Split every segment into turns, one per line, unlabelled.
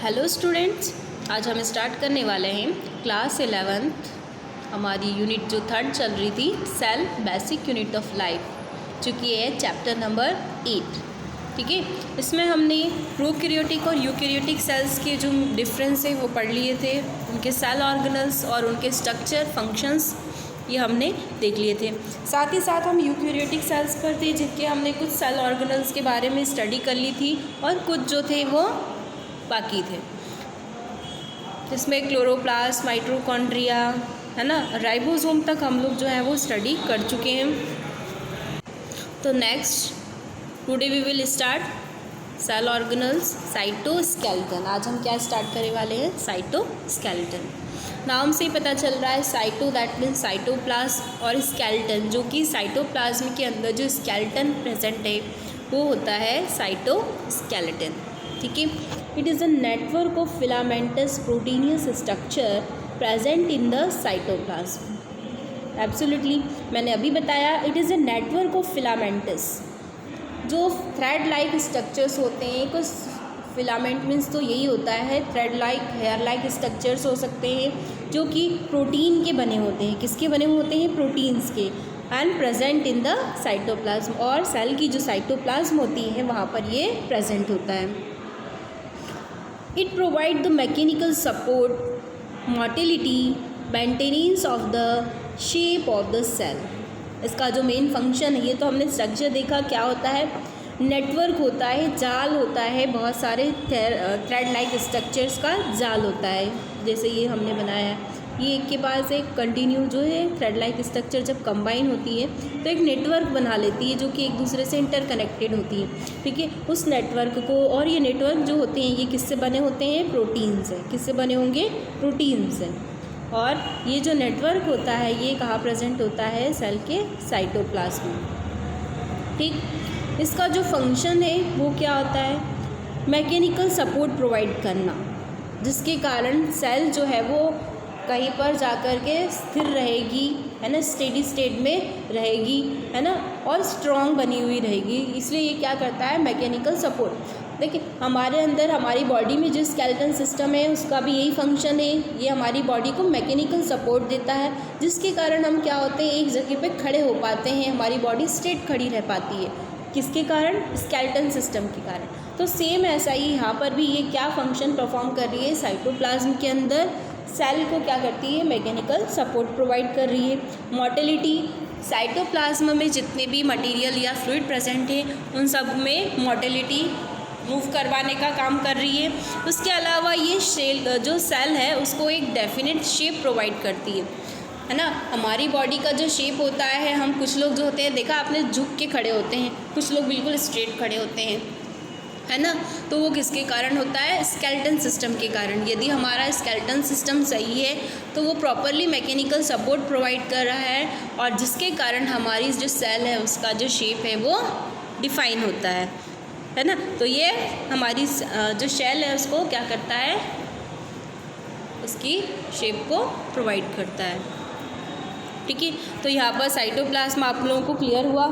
Hello students, आज हम start करने वाले हैं क्लास 11th हमारी यूनिट जो थर्ड चल रही थी cell basic unit of life, चूँकि ये है चैप्टर नंबर 8। ठीक है, इसमें हमने प्रोकैरियोटिक और यूकैरियोटिक सेल्स के जो डिफरेंस है वो पढ़ लिए थे, उनके सेल ऑर्गेनल्स और उनके स्ट्रक्चर फंक्शंस ये हमने देख लिए थे। साथ ही साथ हम यूकैरियोटिक सेल्स पर थे जिनके हमने कुछ सेल ऑर्गेनल्स के बारे में स्टडी कर ली थी और कुछ जो थे वो बाकी थे, जिसमें क्लोरोप्लास्ट, माइटोकॉन्ड्रिया है ना, राइबोसोम तक हम लोग जो है वो स्टडी कर चुके हैं। तो next today we will start cell organelles cytoskeleton. आज हम क्या स्टार्ट करने वाले हैं? साइटोस्केलेटन। नाम से ही पता चल रहा है, साइटो दैट मीन्स साइटोप्लाज्म और स्केलेटन जो कि साइटोप्लाज्म के अंदर जो स्केलेटन प्रेजेंट है वो होता है साइटोस्केलेटन। ठीक है, it is a network of filamentous proteinaceous structure present in the cytoplasm. Absolutely, मैंने अभी बताया, it is a network of filamentous, जो थ्रेड लाइक स्ट्रक्चर्स होते हैं। कुछ फिलामेंट मीन्स तो यही होता है, thread like, hair like structures हो सकते हैं जो कि प्रोटीन के बने होते हैं। किसके बने होते हैं? प्रोटीन्स के। And present in the cytoplasm, और सेल की जो साइटोप्लाज्म होती है वहाँ पर ये प्रेजेंट होता है। It provide the mechanical support, motility, maintenance of the shape of the cell। इसका जो मेन फंक्शन है, ये तो हमने स्ट्रक्चर देखा क्या होता है, नेटवर्क होता है, जाल होता है, बहुत सारे थ्रेड लाइक स्ट्रक्चर्स का जाल होता है। जैसे ये हमने बनाया है, ये एक के पास एक कंटिन्यू जो है थ्रेड लाइक स्ट्रक्चर जब कंबाइन होती है तो एक नेटवर्क बना लेती है जो कि एक दूसरे से इंटरकनेक्टेड होती है। ठीक है, उस नेटवर्क को, और ये नेटवर्क जो होते हैं ये किससे बने होते हैं? प्रोटीन से। किससे बने होंगे? प्रोटीन से। और ये जो नेटवर्क होता है ये कहाँ प्रेजेंट होता है? सेल के साइटोप्लाज्म में। ठीक, इसका जो फंक्शन है वो क्या होता है? मैकेनिकल सपोर्ट प्रोवाइड करना, जिसके कारण सेल जो है वो कहीं पर जाकर के स्थिर रहेगी, है ना, स्टेडी स्टेट में रहेगी, है ना, और स्ट्रॉन्ग बनी हुई रहेगी। इसलिए ये क्या करता है? Mechanical support. देखिए, हमारे अंदर, हमारी बॉडी में जो स्केलेटन सिस्टम है उसका भी यही फंक्शन है, ये हमारी बॉडी को मैकेनिकल सपोर्ट देता है, जिसके कारण हम क्या होते हैं? एक जगह पे खड़े हो पाते हैं, हमारी बॉडी स्ट्रेट खड़ी रह पाती है। किसके कारण? स्केलेटन सिस्टम के कारण। तो सेम ऐसा ही यहाँ पर भी ये क्या फंक्शन परफॉर्म कर रही है? साइटोप्लाज्म के अंदर सेल को क्या करती है? मैकेनिकल सपोर्ट प्रोवाइड कर रही है। मोटिलिटी, साइटोप्लाज्म में जितने भी मटेरियल या फ्लूइड प्रेजेंट है उन सब में मोटिलिटी मूव करवाने का काम कर रही है। उसके अलावा ये जो सेल है उसको एक डेफिनेट शेप प्रोवाइड करती है ना। हमारी बॉडी का जो शेप होता है, हम कुछ लोग जो होते हैं, देखा आपने, झुक के खड़े होते हैं, कुछ लोग बिल्कुल स्ट्रेट खड़े होते हैं, है ना। तो वो किसके कारण होता है? स्केलेटन सिस्टम के कारण। यदि हमारा स्केलेटन सिस्टम सही है तो वो प्रॉपरली मैकेनिकल सपोर्ट प्रोवाइड कर रहा है, और जिसके कारण हमारी जो सेल है उसका जो शेप है वो डिफाइन होता है ना। तो ये हमारी जो सेल है उसको क्या करता है? उसकी शेप को प्रोवाइड करता है। ठीक है, तो यहाँ पर साइटोप्लाज्म आप लोगों को क्लियर हुआ,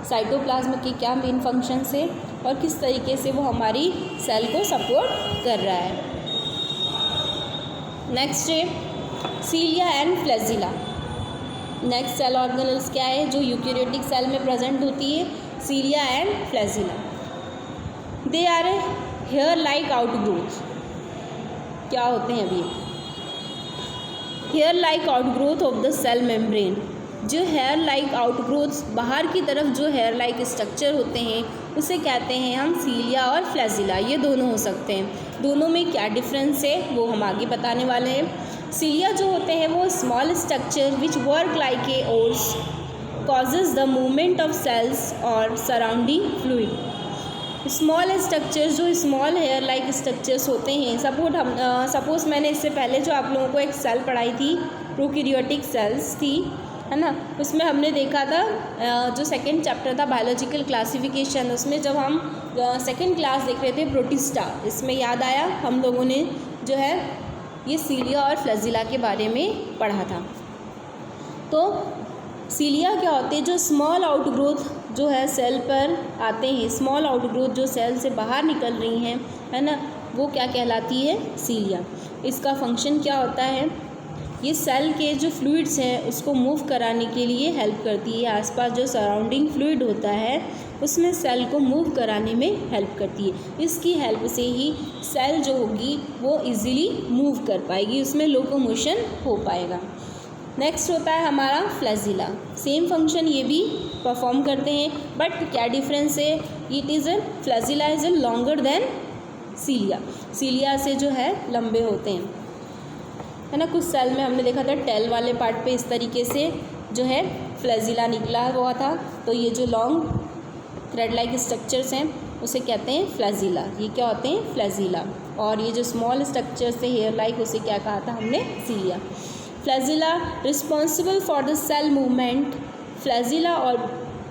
साइटोप्लाज्म के क्या मेन फंक्शंस है और किस तरीके से वो हमारी सेल को सपोर्ट कर रहा है। नेक्स्ट है cilia and flagella. Next cell organelles क्या है जो यूकैरियोटिक सेल में प्रेजेंट होती है? Cilia and flagella. They are a hair like outgrowth. क्या होते हैं अभी? Hair like outgrowth of the cell membrane. जो हेयर लाइक आउटग्रोथ्स, बाहर की तरफ जो हेयर लाइक स्ट्रक्चर होते हैं उसे कहते हैं हम सीलिया और फ्लैजिला। ये दोनों हो सकते हैं। दोनों में क्या डिफरेंस है वो हम आगे बताने वाले हैं। सीलिया जो होते हैं वो small structure which work like a oars causes the movement of cells और सराउंडिंग फ्लूइड। स्मॉल स्ट्रक्चर्स, जो स्मॉल हेयर लाइक स्ट्रक्चर्स होते हैं, सपोज मैंने इससे पहले जो आप लोगों को एक सेल पढ़ाई थी, प्रोकैरियोटिक सेल्स थी, है ना, उसमें हमने देखा था जो सेकंड चैप्टर था बायोलॉजिकल क्लासिफिकेशन, उसमें जब हम सेकंड क्लास देख रहे थे प्रोटिस्टा, इसमें याद आया हम लोगों ने जो है ये सीलिया और फ्लैजिला के बारे में पढ़ा था। तो सीलिया क्या होते हैं? जो स्मॉल आउटग्रोथ जो है सेल पर आते हैं, स्मॉल आउटग्रोथ जो सेल से बाहर निकल रही हैं, है ना, वो क्या कहलाती है, सीलिया। इसका फंक्शन क्या होता है, ये सेल के जो फ्लूइड्स हैं उसको मूव कराने के लिए हेल्प करती है। आसपास जो सराउंडिंग फ्लूइड होता है उसमें सेल को मूव कराने में हेल्प करती है। इसकी हेल्प से ही सेल जो होगी वो इजीली मूव कर पाएगी, उसमें लोकोमोशन हो पाएगा। नेक्स्ट होता है हमारा फ्लैजिला। सेम फंक्शन ये भी परफॉर्म करते हैं, बट क्या डिफरेंस है, फ्लैजिला इज़ लॉन्गर देन सीलिया। सीलिया से जो है लंबे होते हैं, है ना। कुछ सेल में हमने देखा था टेल वाले पार्ट पे इस तरीके से जो है फ्लैजिला निकला हुआ था, तो ये जो लॉन्ग थ्रेड लाइक स्ट्रक्चर्स हैं उसे कहते हैं फ्लैजिला। ये क्या होते हैं, फ्लैजिला। और ये जो स्मॉल स्ट्रक्चर्स है हेयर लाइक, उसे क्या कहा था हमने, cilia. Flagella responsible for the cell movement. Flagella और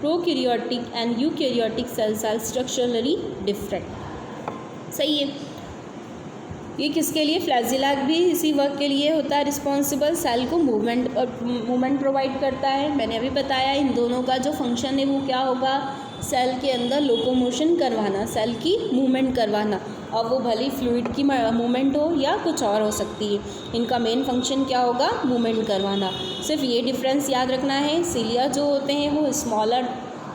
prokaryotic and eukaryotic cells are structurally different. सही है। ये किसके लिए, फ्लैजिला भी इसी वर्क के लिए होता है रिस्पॉन्सिबल, सेल को मूवमेंट प्रोवाइड करता है। मैंने अभी बताया इन दोनों का जो फंक्शन है वो क्या होगा, सेल के अंदर लोकोमोशन करवाना, सेल की मूवमेंट करवाना। अब वो भले फ्लूइड की मूवमेंट हो या कुछ और हो सकती है, इनका मेन फंक्शन क्या होगा, मूवमेंट करवाना। सिर्फ ये डिफरेंस याद रखना है, सीलिया जो होते हैं वो स्मॉलर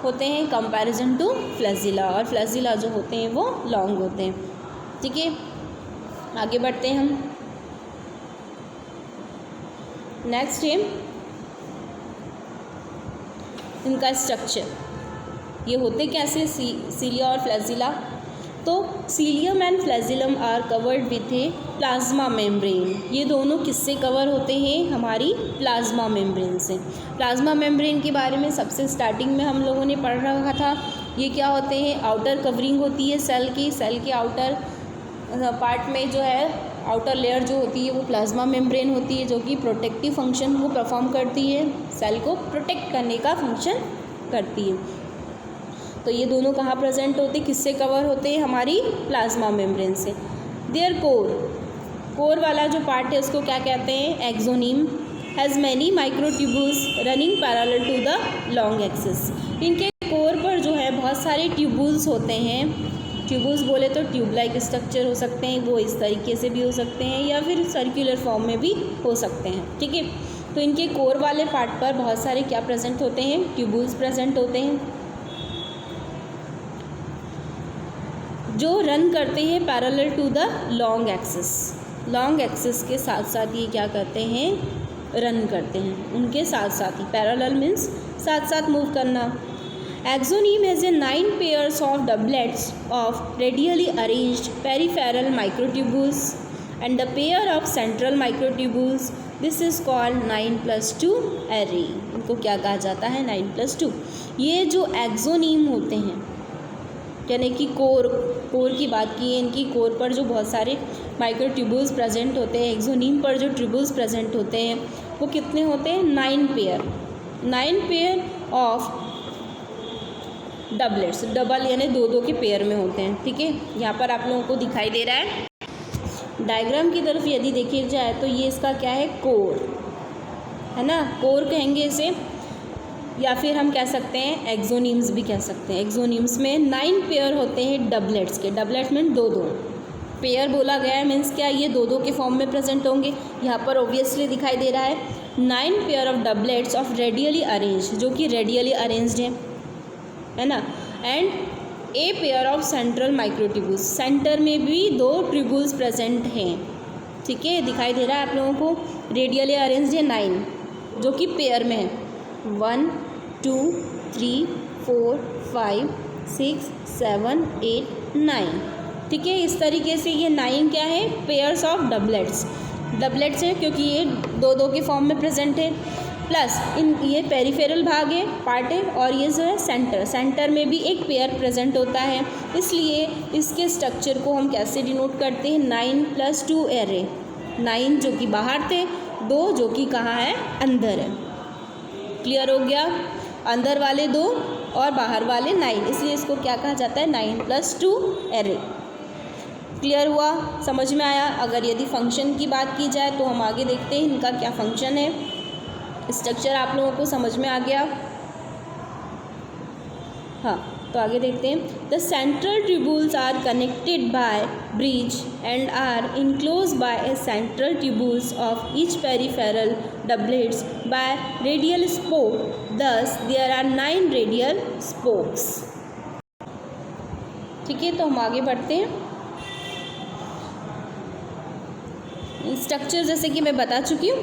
होते हैं कंपैरिजन टू फ्लैजिला, और फ्लैजिला जो होते हैं वो लॉन्ग होते हैं। ठीक है, आगे बढ़ते हैं हम। नेक्स्ट है इनका स्ट्रक्चर। ये होते कैसे सीलिया और फ्लैजिला, तो cilium and flagellum are covered with a plasma membrane. ये दोनों किससे कवर होते हैं, हमारी प्लाज्मा मेम्ब्रेन से। प्लाज्मा मेम्ब्रेन के बारे में सबसे स्टार्टिंग में हम लोगों ने पढ़ रखा था। ये क्या होते हैं, आउटर कवरिंग होती है सेल की, सेल के आउटर पार्ट में जो है आउटर लेयर जो होती है वो प्लाज्मा मेम्ब्रेन होती है, जो कि प्रोटेक्टिव फंक्शन को परफॉर्म करती है, सेल को प्रोटेक्ट करने का फंक्शन करती है। तो ये दोनों कहाँ प्रेजेंट होते हैं, किससे कवर होते हैं, हमारी प्लाज्मा मेम्ब्रेन से। देयर कोर वाला जो पार्ट है उसको क्या कहते हैं, axoneme. Has many microtubules running parallel to the long axis. इनके कोर पर जो है बहुत सारे ट्यूब्यूल्स होते हैं। ट्यूब्यूल्स बोले तो ट्यूब लाइक स्ट्रक्चर हो सकते हैं, वो इस तरीके से भी हो सकते हैं या फिर सर्कुलर फॉर्म में भी हो सकते हैं। ठीक है, तो इनके कोर वाले पार्ट पर बहुत सारे क्या प्रेजेंट होते हैं, ट्यूब्यूल्स प्रेजेंट होते हैं, जो रन करते हैं parallel to the long axis. Long axis के साथ साथ ये क्या करते हैं, रन करते हैं, उनके साथ साथ ही। पैरेलल मीन्स साथ साथ मूव करना। Axoneme has a 9 pairs of doublets of radially arranged peripheral microtubules and a pair of central microtubules. This is called 9+2 array. इनको क्या कहा जाता है, 9+2। ये जो एक्सोनीम होते हैं, यानी कि कोर की बात की है, इनकी कोर पर जो बहुत सारे माइक्रोट्यूबुल्स प्रेजेंट होते हैं, एक्सोनीम पर जो ट्यूबुल्स प्रेजेंट होते हैं वो कितने होते हैं, 9 पेयर ऑफ डबलेट्स। डबल यानी दो के पेयर में होते हैं। ठीक है, यहाँ पर आप लोगों को दिखाई दे रहा है डायग्राम की तरफ यदि देखी जाए तो ये इसका क्या है, कोर है ना, कोर कहेंगे इसे, या फिर हम कह सकते हैं एक्सोनीम्स भी कह सकते हैं। एक्सोनीम्स में 9 पेयर होते हैं डबलेट्स के। डबलेट्स मीन दो पेयर बोला गया है, मीन्स क्या, ये दो के फॉर्म में प्रेजेंट होंगे। यहाँ पर ऑब्वियसली दिखाई दे रहा है 9 pair of doublets of radially arrange, जो कि रेडियली अरेंज्ड है ना। And a pair of central microtubules, centre में भी 2 ट्यूबुल्स प्रेजेंट हैं। ठीक है, दिखाई दे रहा है आप लोगों को, रेडियली अरेंज्ड है 9, जो कि पेयर में है, 1 2 3 4 5 6 7 8 9। ठीक है, इस तरीके से ये 9 क्या है, पेयर्स ऑफ डबलेट्स है, क्योंकि ये दो के फॉर्म में प्रेजेंट है। प्लस ये पेरिफेरल भाग है, पार्ट है, और ये जो है सेंटर में भी एक पेयर प्रेजेंट होता है। इसलिए इसके स्ट्रक्चर को हम कैसे डिनोट करते हैं, 9+2 एरे। 9 जो कि बाहर थे, 2 जो कि कहाँ है, अंदर है। क्लियर हो गया, अंदर वाले 2 और बाहर वाले 9, इसलिए इसको क्या कहा जाता है, 9+2 एरे। क्लियर हुआ, समझ में आया। अगर यदि फंक्शन की बात की जाए तो हम आगे देखते हैं इनका क्या फंक्शन है। स्ट्रक्चर आप लोगों को समझ में आ गया। हाँ, तो तो आगे देखते हैं, the central tubules are connected by bridge and are enclose by a central tubules of each peripheral doublets by radial spoke, thus there are 9 radial spokes. ठीक है, तो हम आगे बढ़ते हैं। स्ट्रक्चर जैसे कि मैं बता चुकी हूँ,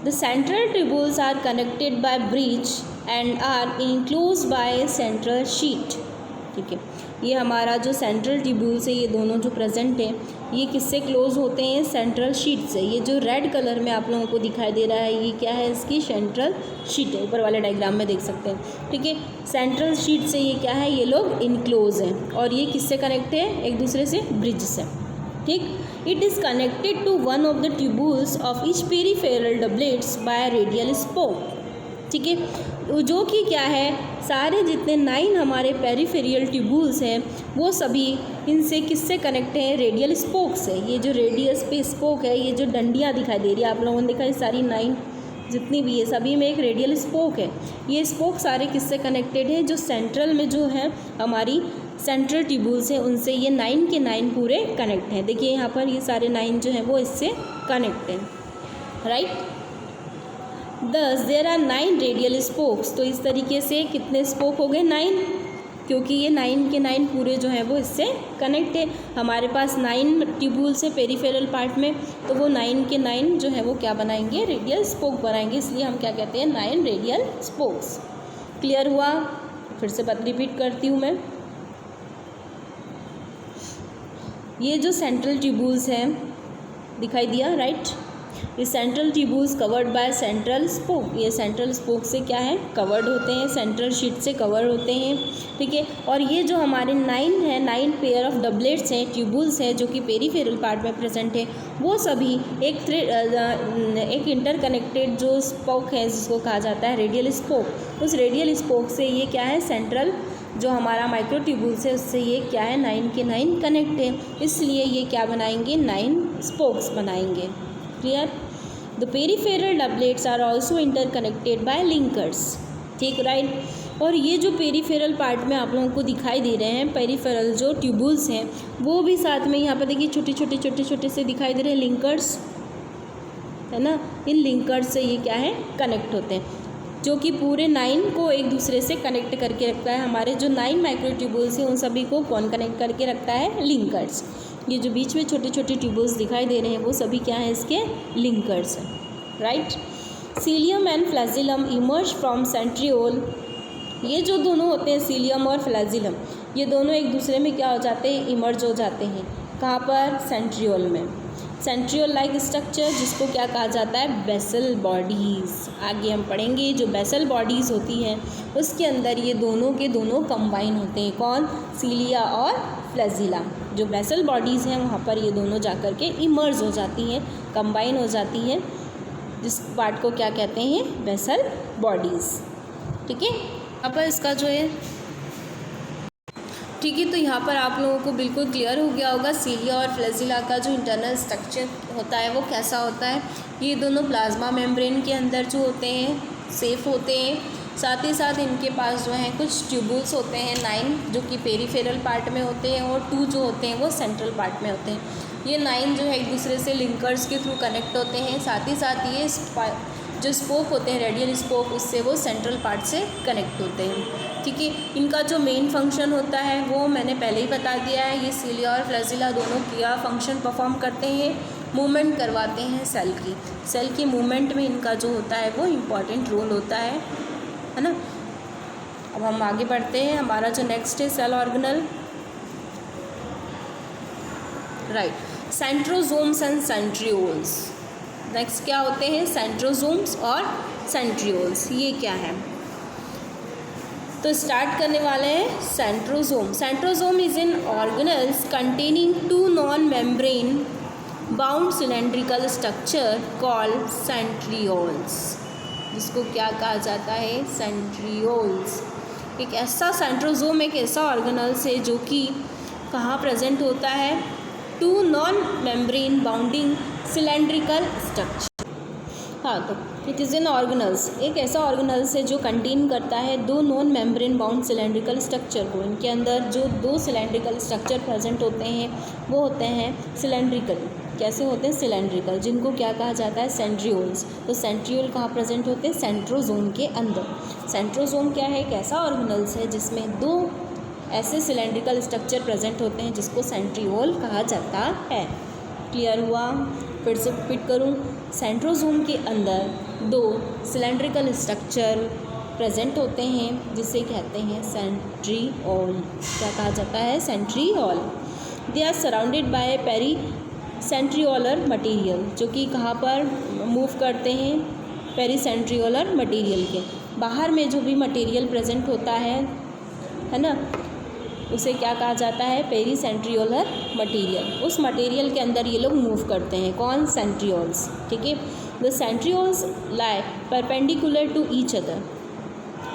the central tubules are connected by bridge and are enclose by central sheath. ठीक है, ये हमारा जो सेंट्रल ट्यूबुल्स है, ये दोनों जो प्रेजेंट हैं, ये किससे क्लोज होते हैं? सेंट्रल शीट से। ये जो रेड कलर में आप लोगों को दिखाई दे रहा है, ये क्या है? इसकी सेंट्रल शीट है, ऊपर वाले डायग्राम में देख सकते हैं। ठीक है, सेंट्रल शीट से ये क्या है? ये लोग इनक्लोज हैं। और ये किससे कनेक्ट है? एक दूसरे से, ब्रिज से। ठीक, it is connected to one of the tubules of each peripheral doublets by radial spoke. ठीक है, जो कि क्या है, सारे जितने 9 हमारे पेरिफेरियल ट्यूबुल्स हैं वो सभी इनसे किससे कनेक्ट हैं? रेडियल स्पोक से। ये जो रेडियस पे स्पोक है, ये जो डंडियाँ दिखाई दे रही है आप लोगों ने देखा, ये सारी 9 जितनी भी है सभी में एक रेडियल स्पोक है। ये स्पोक सारे किससे कनेक्टेड है? जो सेंट्रल में जो है हमारी सेंट्रल ट्यूबुल्स हैं उनसे ये 9 के 9 पूरे कनेक्ट हैं। देखिए यहाँ पर ये सारे 9 जो हैं वो इससे कनेक्ट हैं, राइट। दस देयर आर 9 रेडियल स्पोक्स। तो इस तरीके से कितने स्पोक हो गए? 9, क्योंकि ये 9 के 9 पूरे जो हैं वो इससे कनेक्ट है। हमारे पास 9 ट्यूबुल्स हैं पेरिफेरल पार्ट में, तो वो 9 के 9 जो है वो क्या बनाएंगे? रेडियल स्पोक बनाएंगे। इसलिए हम क्या कहते हैं? 9 रेडियल स्पोक्स। क्लियर हुआ? फिर से रिपीट करती हूँ मैं। ये जो सेंट्रल ट्यूबुल्स हैं दिखाई दिया, राइट। ये central tubules covered by central spoke. ये सेंट्रल स्पोक से क्या है? कवर्ड होते हैं, सेंट्रल शीट से कवर होते हैं। ठीक है, और ये जो हमारे 9 हैं, 9 पेयर ऑफ डबलेट्स हैं, ट्यूबुल्स हैं जो कि पेरिफेरल पार्ट में प्रेजेंट है, वो सभी एक इंटरकनेक्टेड जो स्पोक है जिसको कहा जाता है रेडियल स्पोक। उस रेडियल स्पोक से ये क्या है? सेंट्रल जो हमारा माइक्रो ट्यूबुल्स है उससे ये क्या है? 9 के 9 कनेक्ट है। इसलिए ये क्या बनाएंगे? 9 स्पोक्स बनाएंगे। Clear? The peripheral doublets are also interconnected by linkers. ठीक, राइट। और ये जो पेरिफेरल पार्ट में आप लोगों को दिखाई दे रहे हैं, पेरिफेरल जो ट्यूबुल्स हैं वो भी साथ में यहाँ पर देखिए छोटे छोटे से दिखाई दे रहे हैं, लिंकर्स है ना। इन लिंकर्स से ये क्या है? कनेक्ट होते हैं, जो कि पूरे 9 को एक दूसरे से कनेक्ट करके रखता है। हमारे जो 9 माइक्रो ट्यूबुल्स हैं उन सभी को कौन कनेक्ट करके रखता है? लिंकर्स। ये जो बीच में छोटे छोटे ट्यूबुल्स दिखाई दे रहे हैं वो सभी क्या हैं? इसके लिंकर्स हैं, right. Cilium and flagellum emerge from centriole. ये जो दोनों होते हैं, सीलियम और फ्लैजिलम, ये दोनों एक दूसरे में क्या हो जाते हैं? इमर्ज हो जाते हैं। कहाँ पर? सेंट्रियोल में। सेंट्रियोल लाइक स्ट्रक्चर जिसको क्या कहा जाता है? Basal bodies. आगे हम पढ़ेंगे जो बेसल बॉडीज़ होती हैं उसके अंदर ये दोनों के दोनों कंबाइन होते हैं। कौन? सीलिया और फ्लैजिला। जो बेसल बॉडीज़ हैं वहाँ पर ये दोनों जाकर के इमर्ज हो जाती हैं, कंबाइन हो जाती हैं, जिस पार्ट को क्या कहते हैं? Basal bodies. ठीक है, यहाँ पर इसका जो है, ठीक है, तो यहाँ पर आप लोगों को बिल्कुल क्लियर हो गया होगा सीलिया और फ्लैजिला का जो इंटरनल स्ट्रक्चर होता है वो कैसा होता है। ये दोनों प्लाज्मा मेम्ब्रेन के अंदर जो होते हैं सेफ होते हैं। साथ ही साथ इनके पास जो है कुछ ट्यूबुल्स होते हैं 9 जो कि पेरिफेरल पार्ट में होते हैं और 2 जो होते हैं वो सेंट्रल पार्ट में होते हैं। ये 9 जो है एक दूसरे से लिंकर्स के थ्रू कनेक्ट होते हैं। साथ ही साथ ये जो स्पोक होते हैं रेडियल स्पोक, उससे वो सेंट्रल पार्ट से कनेक्ट होते हैं। ठीक है, इनका जो मेन फंक्शन होता है वो मैंने पहले ही बता दिया है। ये सीलिया और फ्लैजिला दोनों क्या फंक्शन परफॉर्म करते हैं? मूवमेंट करवाते हैं सेल की मूवमेंट में इनका जो होता है वो इम्पॉर्टेंट रोल होता है ना। अब हम आगे बढ़ते हैं। हमारा जो नेक्स्ट है cell organelle, right, centrosomes and centrioles. Next क्या होते हैं? सेंट्रोसोम्स और सेंट्रियोल्स। ये क्या है? तो स्टार्ट करने वाले हैं centrosome. Centrosome is an organelles containing 2 non membrane bound cylindrical structure called centrioles, जिसको क्या कहा जाता है? सेंट्रियोल्स। एक ऐसा सेंट्रोसोम एक ऐसा ऑर्गेनल्स है जो कि कहाँ प्रेजेंट होता है? 2 non membrane bounding cylindrical structure. हाँ, तो इट इज़ एन ऑर्गेनल्स, एक ऐसा ऑर्गेनल्स है जो कंटेन करता है दो non membrane bound cylindrical structure को। इनके अंदर जो दो सिलेंड्रिकल स्ट्रक्चर प्रेजेंट होते हैं वो होते हैं सिलेंड्रिकल। कैसे होते हैं? सिलेंड्रिकल, जिनको क्या कहा जाता है? सेंट्रियोल्स। तो सेंट्रियोल कहाँ प्रेजेंट होते हैं? सेंट्रोजोम के अंदर। सेंट्रोजोम क्या है? एक ऐसा ऑर्गेनल्स है जिसमें दो ऐसे सिलेंड्रिकल स्ट्रक्चर प्रेजेंट होते हैं जिसको सेंट्रियोल कहा जाता है। क्लियर हुआ? फिर से रिपीट करूँ, सेंट्रोजोम के अंदर दो सिलेंड्रिकल स्ट्रक्चर प्रेजेंट होते हैं जिसे कहते हैं सेंट्रियोल। क्या कहा जाता है? Centriole. They are surrounded by pericentriolar material, जो कि कहाँ पर मूव करते हैं? पेरी सेंट्रियोलर मटेरियल के बाहर में जो भी मटेरियल प्रेजेंट होता है ना, उसे क्या कहा जाता है? Pericentriolar material. उस मटेरियल के अंदर ये लोग मूव करते हैं। कौन? सेंट्रियोल्स। ठीक है। The centrioles lie perpendicular to each other.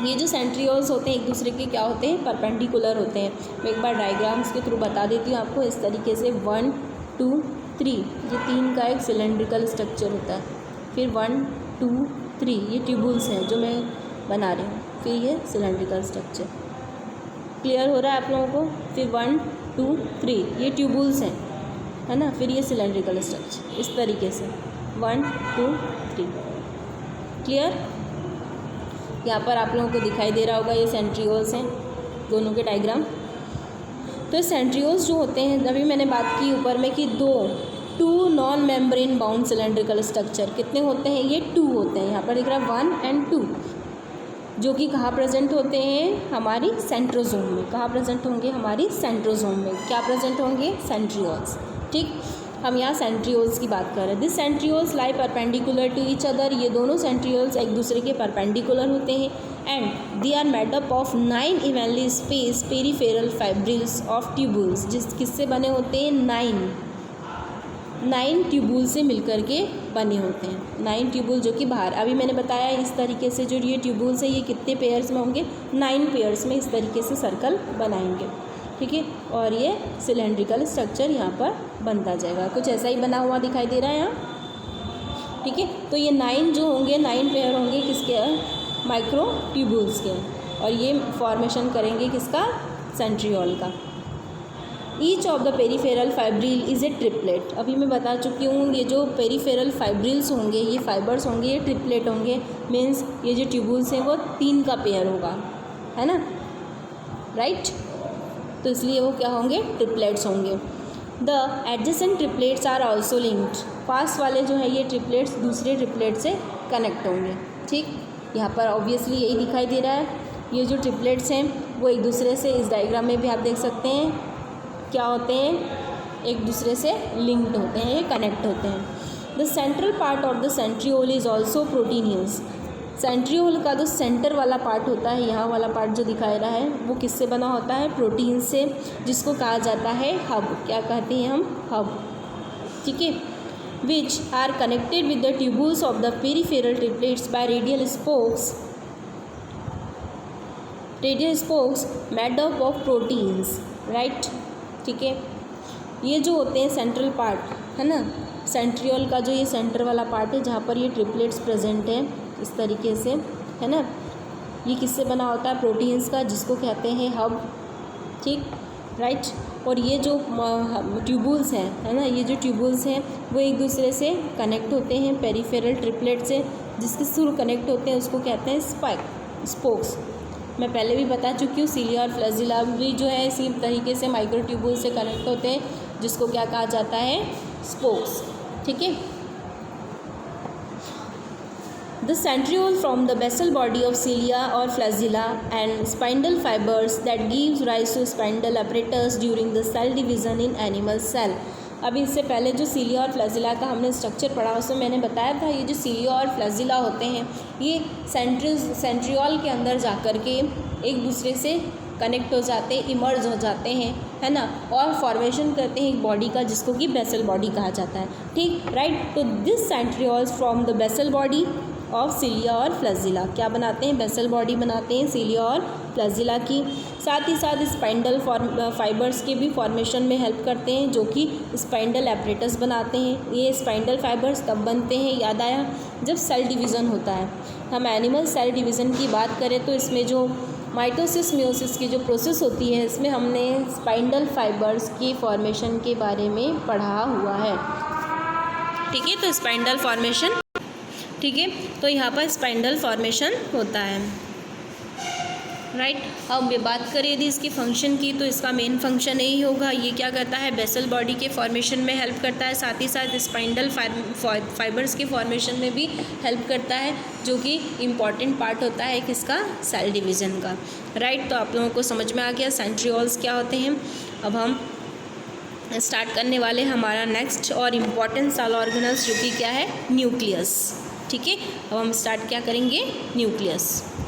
ये जो सेंट्रियोल्स होते हैं एक दूसरे के क्या होते हैं? परपेंडिकुलर होते हैं। मैं एक बार डायग्राम्स के थ्रू बता देती हूँ आपको। इस तरीके से 1 2 3 ये 3 का एक सिलेंड्रिकल स्ट्रक्चर होता है। फिर 1 2 3 ये ट्यूबुल्स हैं जो मैं बना रही हूँ। फिर ये सिलेंड्रिकल स्ट्रक्चर। क्लियर हो रहा है आप लोगों को? फिर 1 2 3 ये ट्यूबुल्स हैं, है ना। फिर ये सिलेंड्रिकल स्ट्रक्चर इस तरीके से 1 2 3। क्लियर? यहाँ पर आप लोगों को दिखाई दे रहा होगा ये सेंट्रियोल्स हैं, दोनों के डायग्राम। तो सेंट्रियोल्स जो होते हैं, अभी मैंने बात की ऊपर में कि two non membrane bound cylindrical structure कितने होते हैं? ये 2 होते हैं। यहाँ पर दिख रहा है 1 और 2, जो कि कहाँ प्रेजेंट होते हैं? हमारी सेंट्रोजोम में। कहाँ प्रेजेंट होंगे? हमारी सेंट्रोजोम में। क्या प्रेजेंट होंगे? सेंट्रियोल्स। ठीक, हम यहाँ सेंट्रियोल्स की बात कर रहे हैं। This centrioles lie perpendicular to each other. ये दोनों सेंट्रियोल्स एक दूसरे के परपेंडिकुलर होते हैं। And they are made up of 9 evenly space peripheral fibrils of tubules. किससे बने होते हैं? 9 ट्यूबुल से मिलकर के बने होते हैं। 9 ट्यूबुल जो कि बाहर, अभी मैंने बताया इस तरीके से जो ये ट्यूबुल्स है ये कितने पेयर्स में होंगे? 9 पेयर्स में इस तरीके से सर्कल बनाएंगे। ठीक है। और ये सिलेंड्रिकल स्ट्रक्चर यहाँ पर बनता जाएगा। कुछ ऐसा ही बना हुआ दिखाई दे रहा है यहाँ। ठीक है। तो ये 9 जो होंगे, 9 पेयर होंगे किसके? माइक्रो ट्यूबुल्स के। और ये फॉर्मेशन करेंगे किसका? सेंट्रियोल का। Each of the peripheral fibril is a triplet. अभी मैं बता चुकी हूँ ये जो पेरीफेरल फाइब्रिल्स होंगे, ये फाइबर्स होंगे, ये ट्रिपलेट होंगे। मीन्स ये जो ट्यूबुल्स हैं वो 3 का पेयर होगा, है ना, राइट। तो इसलिए वो क्या होंगे? ट्रिपलेट्स होंगे। The adjacent triplets are also linked. पास वाले जो है ये ट्रिपलेट्स दूसरे ट्रिपलेट से कनेक्ट होंगे। ठीक, यहाँ पर ऑब्वियसली यही दिखाई दे रहा है। ये जो ट्रिपलेट्स हैं वो एक दूसरे से, इस डायग्राम में भी आप देख सकते हैं, क्या होते हैं? एक दूसरे से लिंक्ड होते हैं, ये कनेक्ट होते हैं। The central part of the centriole is also proteinaceous. Centriole का जो सेंटर वाला पार्ट होता है, यहाँ वाला पार्ट जो दिखाई रहा है, वो किससे बना होता है? प्रोटीन से, जिसको कहा जाता है हब। क्या कहते हैं हम? हब। ठीक है। Which are connected with the tubules of the peripheral triplets by radial spokes made up of proteins, right. ठीक है। ये जो होते हैं सेंट्रल पार्ट, है ना, सेंट्रियोल का जो ये सेंटर वाला पार्ट है जहाँ पर ये ट्रिपलेट्स प्रेजेंट हैं इस तरीके से, है ना, ये किससे बना होता है? प्रोटीन्स का, जिसको कहते हैं हब। ठीक, राइट। और ये जो ट्यूबुल्स हैं, है ना, ये जो ट्यूबुल्स हैं वो एक दूसरे से कनेक्ट होते हैं पेरीफेरल ट्रिपलेट से, जिसके थ्रू कनेक्ट होते हैं उसको कहते हैं स्पोक्स। मैं पहले भी बता चुकी हूँ, सीलिया और फ्लैजिला भी जो है इसी तरीके से माइक्रो ट्यूबुल से कनेक्ट होते हैं, जिसको क्या कहा जाता है? स्पोक्स। ठीक है। The centriole from the basal body of cilia or flagella and spindle fibers that gives rise to spindle apparatus during the cell division in animal cell। अभी इससे पहले जो सीलिया और फ्लैजिला का हमने स्ट्रक्चर पढ़ा उसमें मैंने बताया था ये जो सीलिया और फ्लैजिला होते हैं ये सेंट्रियोल के अंदर जाकर के एक दूसरे से कनेक्ट हो जाते हैं, इमर्ज हो जाते हैं, है ना, और फॉर्मेशन करते हैं एक बॉडी का जिसको कि बेसल बॉडी कहा जाता है। ठीक, राइट। तो this centrioles from the basal body of cilia और फ्लैजिला। क्या बनाते हैं? बेसल बॉडी बनाते हैं सिलिया और फ्लैजिला की। साथ ही साथ स्पाइंडल फाइबर्स के भी फॉर्मेशन में हेल्प करते हैं, जो कि स्पाइंडल एपरेटस बनाते हैं। ये स्पाइंडल फाइबर्स तब बनते हैं, याद आया, जब सेल डिवीज़न होता है। हम एनिमल सेल डिवीज़न की बात करें तो इसमें जो माइटोसिस मियोसिस की जो प्रोसेस होती है, इसमें हमने स्पाइंडल फाइबर्स की फॉर्मेशन के बारे में पढ़ा हुआ है। ठीक है, तो स्पाइंडल फॉर्मेशन, ठीक है, तो यहाँ पर स्पाइंडल फॉर्मेशन होता है, राइट। अब बात करें यदि इसकी फंक्शन की, तो इसका मेन फंक्शन यही होगा, ये क्या करता है? बेसल बॉडी के फॉर्मेशन में हेल्प करता है, साथ ही साथ स्पाइंडल फाइबर्स के फॉर्मेशन में भी हेल्प करता है, जो कि इम्पॉर्टेंट पार्ट होता है किसका? सेल डिवीज़न का, राइट। तो आप लोगों को समझ में आ गया सेंट्रियोल्स क्या होते हैं। अब हम स्टार्ट करने वाले हमारा नेक्स्ट और इम्पॉर्टेंट सेल ऑर्गेनल्स, जो कि क्या है? न्यूक्लियस। ठीक है, अब हम स्टार्ट क्या करेंगे? न्यूक्लियस।